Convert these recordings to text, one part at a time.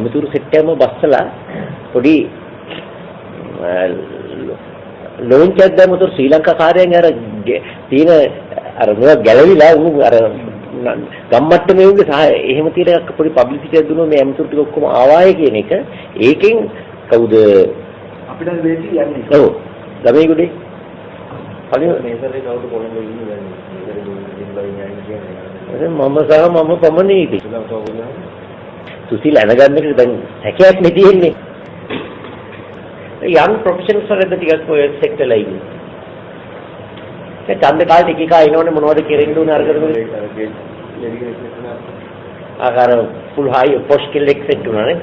මෙතුරු set එකම බස්සලා පොඩි launch එකක් දැම්මොත් ශ්‍රී ලංකා කාර්යයෙන් අර තියෙන අර මොකක් ගැලවිලා අර ගම්මට්ටමේ උගේ සහ එහෙම තියෙන පොඩි පබ්ලිසිටි එකක් දුන්නොත් මේ ඇමතුරු ටික ඔක්කොම ආවාය කියන එක ඒකෙන් කවුද අපිට වෙන්නේ යන්නේ. ඔව්. ළමයි ගොඩේ. පළවෙනි මේසරේ කවුද කොළඹ ඉන්නේ මම පමණයි ඉති. සුසිල් අනගන්න එක දැන් හැකියාවක් නෙ තියෙන්නේ. යම් ප්‍රොෆෙෂනල්ස් වලද ටිකක් ඔය සෙක්ටර් ලයි ඉන්නේ. ඒ ඡන්ද කාලේ ටික එකා එනවනේ මොනවද කෙරෙන්න ඕනේ අර කරන්නේ. ආකාර ෆුල් හයි පොෂ් කෙල්ලෙක් සෙට් උනානේ.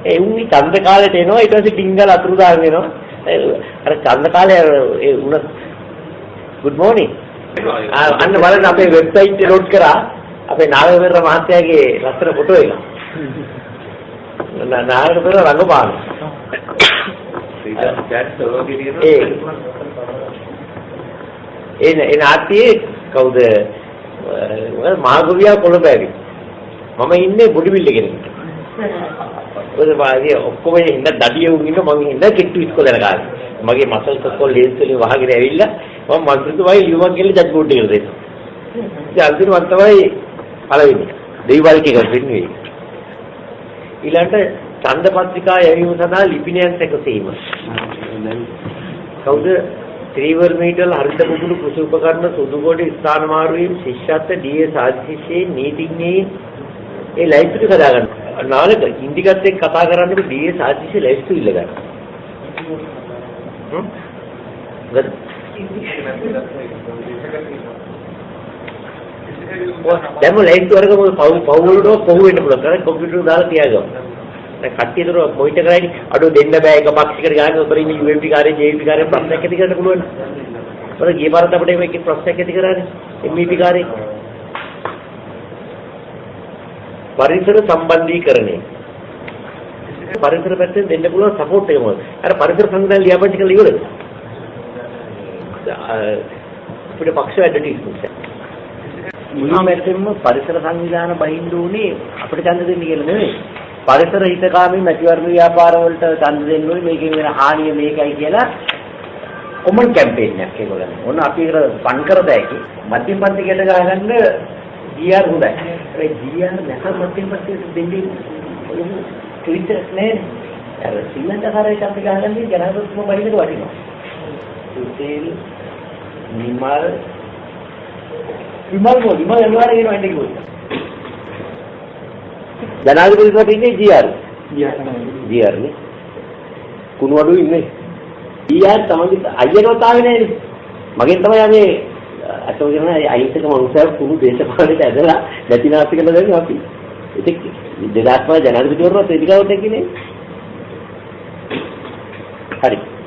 ඒ උන්වි ඡන්ද කාලේට එනවා ඊට පස්සේ ඩිංගල් අතුරු දාගෙන එනවා. අර ඡන්ද කාලේ ඒ උන good morning. අන්න බලන්න අපේ වෙබ්සයිට් එක ලෝඩ් කරා අපේ නාගවේර මහත්තයාගේ ලස්සන ෆොටෝ එක. නාගවේර රංගපාන. ඒ නාට්‍යයේ කවුද මාගවියා කොළඹෑවි. මම ඉන්නේ බොඩිබිල්ඩ් එකේ. ඔය වාගේ ඔක්කොම ඉන්න දඩිය උන් ඉන්න මම ඉන්න කිට්ටු ඉස්කෝලේ යන කාලේ. මගේ මසල්ස් ඔක්කොම ලේස් වලින් වහගෙන ඇවිල්ලා මම මන්ත්‍රීතුමායි ලියුමක් ගෙල්ල ජජ් බෝඩ් එකට දෙන්න. ඉතින් අන්තිමට මම තමයි පළවෙනි. දෙවිවල්කේ කරන්නේ. ඊළඟට ඡන්ද පත්‍රිකා යැවීම සඳහා ලිපිනයන් සැකසීම. කවුද? ත්‍රිවර්ණීටල් හරිත කුකුළු කෘෂි උපකරණ සුදු කොට ස්ථාන මාරු වීම ශිෂ්‍යත්ව ඩීඑස් ආදිශේ නීතිඥයින් ඒ ලයිස්ට් එක හදාගන්න. නාලක ඉන්දිකත් එක්ක කතා කරන්නකොට ඩීඑස් ආදිශේ ලයිස්ට් ඉල්ල ගන්න. දැන් ලයිස්ට් වර්ගම පව් වලට පොහු වෙන්න පුළුවන්. කරේ කම්පියුටර් දාලා තියාගමු. දැන් කට්ටිය දර මොනිටර් කරයිනේ අඩෝ දෙන්න බෑ එක පක්ෂයකට ගානේ උඩ ඉන්න UMP කාර්යය JVP කාර්යය ප්‍රශ්නයක් ඇති කරන්න පුළුවන්. ඔර ගිය පාරත් අපිට මේකේ ප්‍රශ්නයක් ඇති කරානේ MEP කාර්යය. පරිසර සම්බන්ධීකරණය. පරිසර පැත්තෙන් දෙන්න පුළුවන් සපෝට් එක මොකද? අර පරිසර සංවිධානය ලියාපදිංචි කරලා ඉවරද? අපිට පක්ෂ ඇඩ්වර්ටයිස්මන්ට් එක. මුලින්ම පරිසර සංවිධාන බහින්න උනේ අපිට ඡන්ද දෙන්න කියලා නෙවෙයි. පරිසර හිතකාමී මැතිවරණ ව්‍යාපාර වලට ඡන්ද දෙන්න ඕනේ මේකෙන් වෙන හානිය මේකයි කියලා කොමන් කැම්පේන් එකක් ඒගොල්ලන්. ඕන අපි ඒකට ෆන් කර දෙයි. මධ්‍යම පන්තියට ගහගන්න GR හොඳයි. ඒ GR නැත මධ්‍යම පන්තියට දෙන්නේ ට්විටර් නෑ. අර ශ්‍රී ලංකාවේ අපි ගහගන්නේ ජනාධිපතිතුමා බහිනට වටිනවා. සුසිල් විමල් එළවාර කියනවා එන්නේ කිව්වා. ජනාධිපතිතුමාට ඉන්නේ GR නේ. කුණුවඩු ඉන්නේ. GR තමයි අයියනවත් ආවේ නෑනේ. මගෙන් තමයි මේ අතෝ කියන අයිතික මනුස්සයෙක් කුණු දේශපාලනයට ඇදලා නැතිනාස්ති කරලා දෙන්නේ අපි. ඒක 2005 ජනාධිපතිවරුන්වත් ඒ දිගවට කියන්නේ. හරි.